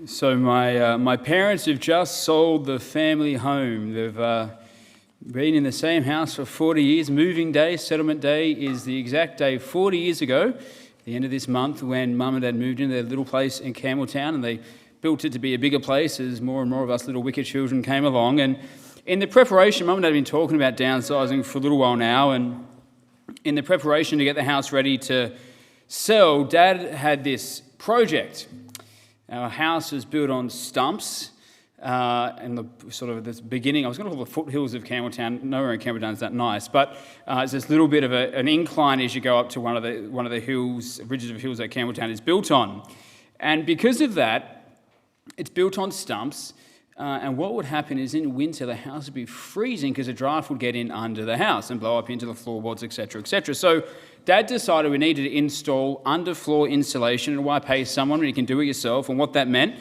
So my parents have just sold the family home. They've been in the same house for 40 years. Moving day, settlement day, is the exact day 40 years ago, the end of this month, when Mum and Dad moved into their little place in Campbelltown, and they built it to be a bigger place as more and more of us little wicked children came along. And in the preparation, Mum and Dad have been talking about downsizing for a little while now, and in the preparation to get the house ready to sell, Dad had this project. Our house was built on stumps, and this beginning, I was going to call the foothills of Campbelltown. Nowhere in Campbelltown is that nice, but it's this little bit of an incline as you go up to one of the hills, ridges of hills that Campbelltown is built on. And because of that, it's built on stumps, and what would happen is in winter the house would be freezing because a draft would get in under the house and blow up into the floorboards, etc., etc. So Dad decided we needed to install underfloor insulation, and why pay someone when you can do it yourself? And what that meant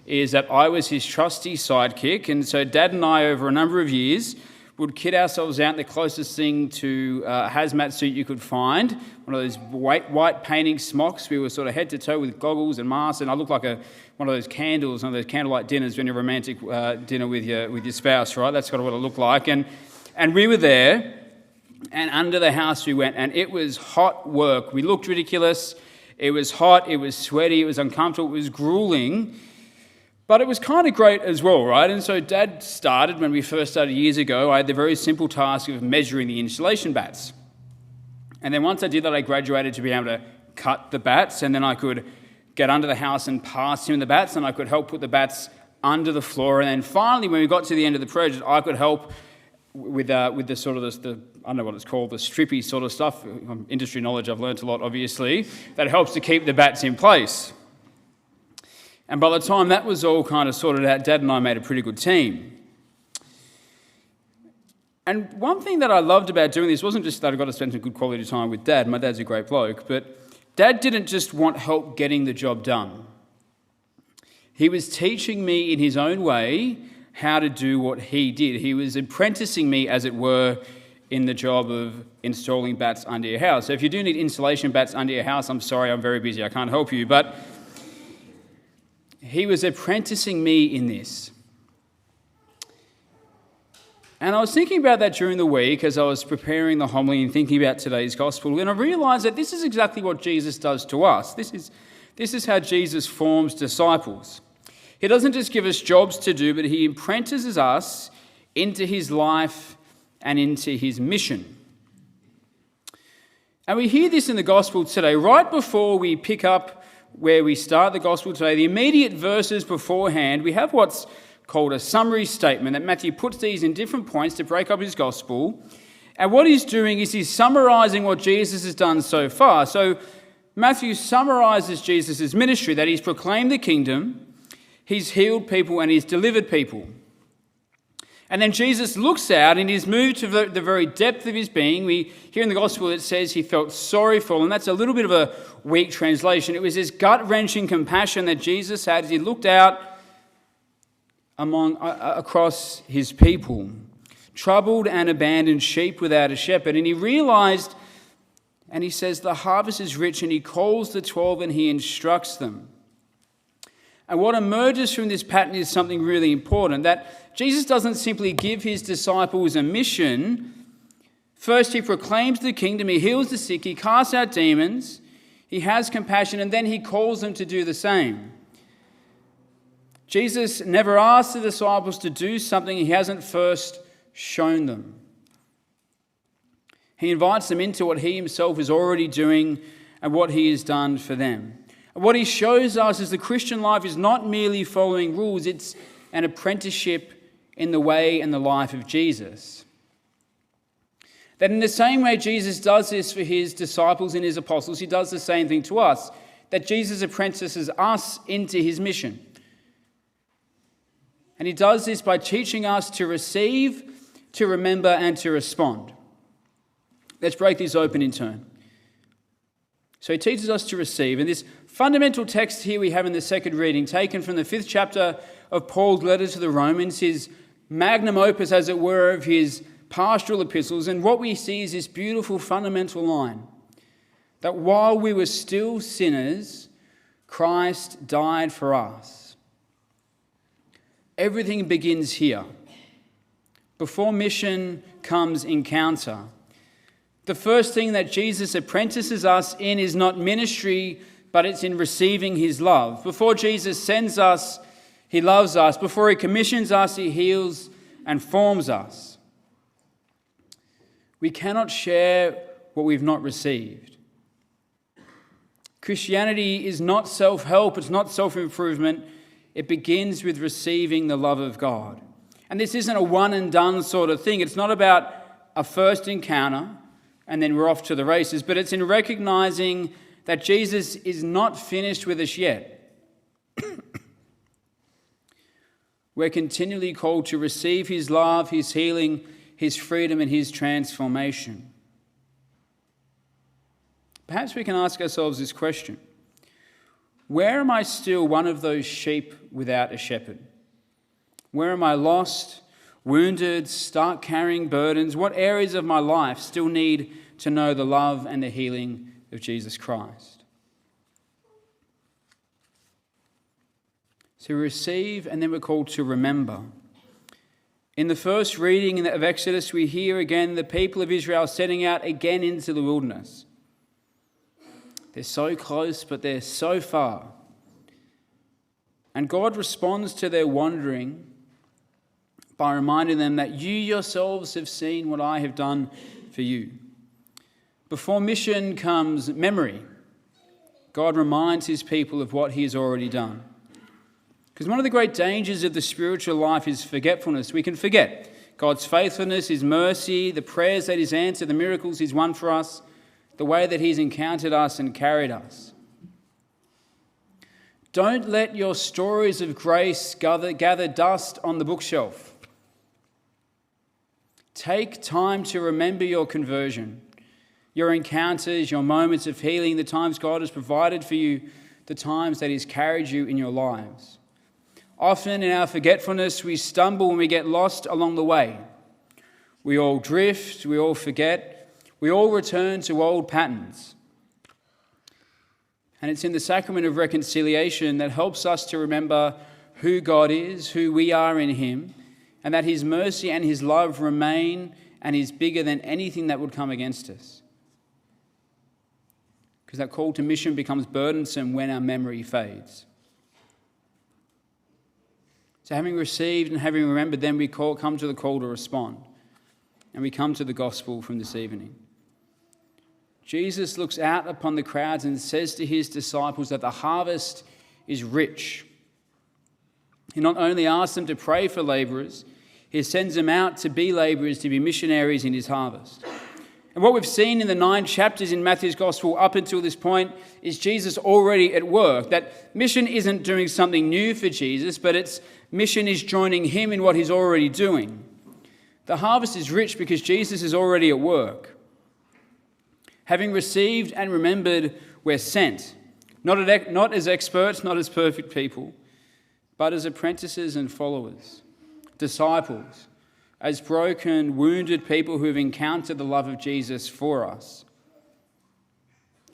is that I was his trusty sidekick, and so Dad and I, over a number of years, would kit ourselves out in the closest thing to a hazmat suit you could find, one of those white painting smocks. We were sort of head to toe with goggles and masks, and I looked like one of those candles, one of those candlelight dinners when you're romantic dinner with your spouse, right? That's kind of what it looked like. And we were there, and under the house we went, and it was hot work. We looked ridiculous. It was hot, it was sweaty, it was uncomfortable, it was grueling. But it was kind of great as well, right? And so Dad started, when we first started years ago, I had the very simple task of measuring the insulation bats. And then once I did that, I graduated to be able to cut the bats, and then I could get under the house and pass him the bats, and I could help put the bats under the floor. And then finally, when we got to the end of the project, I could help with the sort of the I don't know what it's called, the strippy sort of stuff. Industry knowledge, I've learnt a lot, obviously, that helps to keep the bats in place. And by the time that was all kind of sorted out, Dad and I made a pretty good team. And one thing that I loved about doing this wasn't just that I got to spend some good quality time with Dad. My dad's a great bloke, but Dad didn't just want help getting the job done. He was teaching me in his own way how to do what he did. He was apprenticing me, as it were, in the job of installing bats under your house. So if you do need insulation bats under your house, I'm sorry, I'm very busy, I can't help you. But he was apprenticing me in this. And I was thinking about that during the week as I was preparing the homily and thinking about today's gospel, and I realised that this is exactly what Jesus does to us. This is how Jesus forms disciples. He doesn't just give us jobs to do, but he apprentices us into his life and into his mission. And we hear this in the gospel today. Right before we pick up where we start the gospel today, the immediate verses beforehand, we have what's called a summary statement, that Matthew puts these in different points to break up his gospel. And what he's doing is he's summarising what Jesus has done so far. So Matthew summarises Jesus' ministry, that he's proclaimed the kingdom, he's healed people, and he's delivered people. And then Jesus looks out and he's moved to the very depth of his being. We hear in the gospel it says he felt sorrowful, and that's a little bit of a weak translation. It was this gut-wrenching compassion that Jesus had as he looked out across his people, troubled and abandoned sheep without a shepherd. And he realised, and he says, the harvest is rich, and he calls the 12 and he instructs them. And what emerges from this pattern is something really important, that Jesus doesn't simply give his disciples a mission. First, he proclaims the kingdom, he heals the sick, he casts out demons, he has compassion, and then he calls them to do the same. Jesus never asks the disciples to do something he hasn't first shown them. He invites them into what he himself is already doing and what he has done for them. What he shows us is the Christian life is not merely following rules, it's an apprenticeship in the way and the life of Jesus. That in the same way Jesus does this for his disciples and his apostles, he does the same thing to us, that Jesus apprentices us into his mission. And he does this by teaching us to receive, to remember, and to respond. Let's break this open in turn. So he teaches us to receive, and this fundamental text here we have in the second reading, taken from the 5th chapter of Paul's letter to the Romans, his magnum opus, as it were, of his pastoral epistles. And what we see is this beautiful fundamental line, that while we were still sinners, Christ died for us. Everything begins here. Before mission comes encounter. The first thing that Jesus apprentices us in is not ministry, but it's in receiving his love. Before Jesus sends us, he loves us. Before he commissions us, he heals and forms us. We cannot share what we've not received. Christianity is not self-help, it's not self-improvement. It begins with receiving the love of God. And this isn't a one and done sort of thing. It's not about a first encounter and then we're off to the races, but it's in recognizing that Jesus is not finished with us yet. We're continually called to receive his love, his healing, his freedom, and his transformation. Perhaps we can ask ourselves this question: where am I still one of those sheep without a shepherd? Where am I lost, wounded, stuck, carrying burdens? What areas of my life still need to know the love and the healing of Jesus Christ? So we receive, and then we're called to remember. In the first reading of Exodus, we hear again the people of Israel setting out again into the wilderness. They're so close, but they're so far. And God responds to their wandering by reminding them that you yourselves have seen what I have done for you. Before mission comes memory. God reminds his people of what he has already done. Because one of the great dangers of the spiritual life is forgetfulness. We can forget God's faithfulness, his mercy, the prayers that he's answered, the miracles he's won for us, the way that he's encountered us and carried us. Don't let your stories of grace gather dust on the bookshelf. Take time to remember your conversion, your encounters, your moments of healing, the times God has provided for you, the times that he's carried you in your lives. Often in our forgetfulness, we stumble and we get lost along the way. We all drift, we all forget, we all return to old patterns. And it's in the sacrament of reconciliation that helps us to remember who God is, who we are in him, and that his mercy and his love remain and is bigger than anything that would come against us. Because that call to mission becomes burdensome when our memory fades. So having received and having remembered, then we come to the call to respond. And we come to the gospel from this evening. Jesus looks out upon the crowds and says to his disciples that the harvest is rich. He not only asks them to pray for labourers, he sends them out to be labourers, to be missionaries in his harvest. And what we've seen in the 9 chapters in Matthew's Gospel up until this point is Jesus already at work. That mission isn't doing something new for Jesus, but mission is joining him in what he's already doing. The harvest is rich because Jesus is already at work. Having received and remembered, we're sent. Not as experts, not as perfect people, but as apprentices and followers, disciples, as broken, wounded people who have encountered the love of Jesus for us.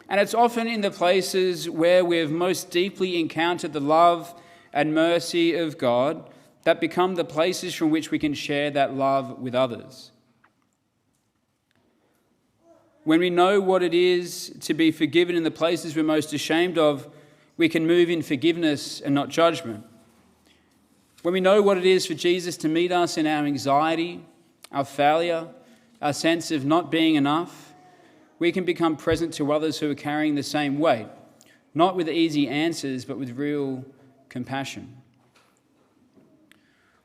And it's often in the places where we've most deeply encountered the love and mercy of God that become the places from which we can share that love with others. When we know what it is to be forgiven in the places we're most ashamed of, we can move in forgiveness and not judgment. When we know what it is for Jesus to meet us in our anxiety, our failure, our sense of not being enough, we can become present to others who are carrying the same weight, not with easy answers, but with real compassion.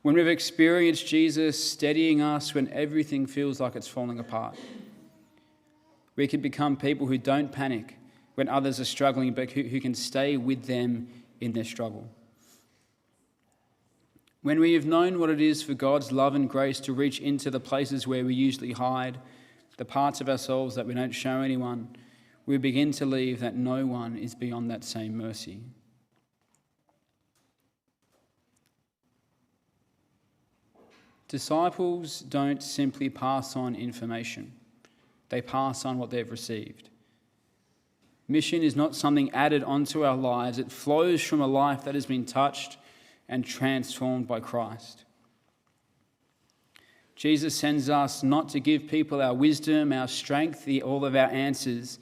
When we've experienced Jesus steadying us when everything feels like it's falling apart, we can become people who don't panic when others are struggling, but who can stay with them in their struggle. When we have known what it is for God's love and grace to reach into the places where we usually hide, the parts of ourselves that we don't show anyone, we begin to believe that no one is beyond that same mercy. Disciples don't simply pass on information. They pass on what they've received. Mission is not something added onto our lives. It flows from a life that has been touched and transformed by Christ. Jesus sends us not to give people our wisdom, our strength, all of our answers,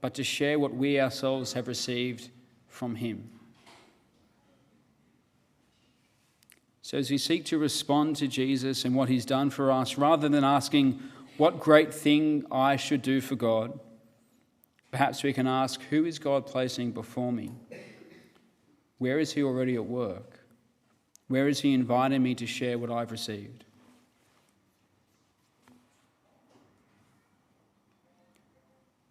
but to share what we ourselves have received from him. So as we seek to respond to Jesus and what he's done for us, rather than asking what great thing I should do for God, perhaps we can ask, who is God placing before me? Where is he already at work? Where is he inviting me to share what I've received?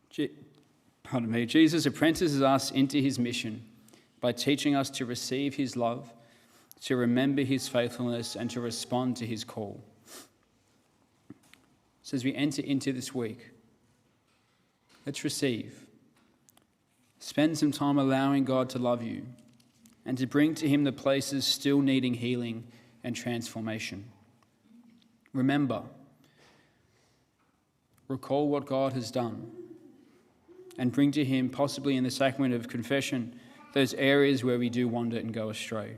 Jesus apprentices us into his mission by teaching us to receive his love, to remember his faithfulness, and to respond to his call. So as we enter into this week, let's receive. Spend some time allowing God to love you and to bring to him the places still needing healing and transformation. Remember, recall what God has done, and bring to him, possibly in the sacrament of confession, those areas where we do wander and go astray.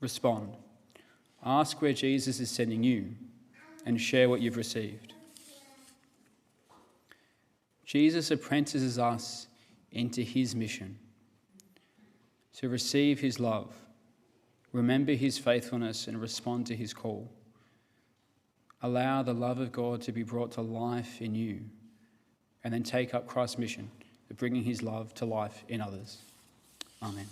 Respond. Ask where Jesus is sending you and share what you've received. Jesus apprentices us into his mission to receive his love, remember his faithfulness, and respond to his call. Allow the love of God to be brought to life in you, and then take up Christ's mission of bringing his love to life in others. Amen.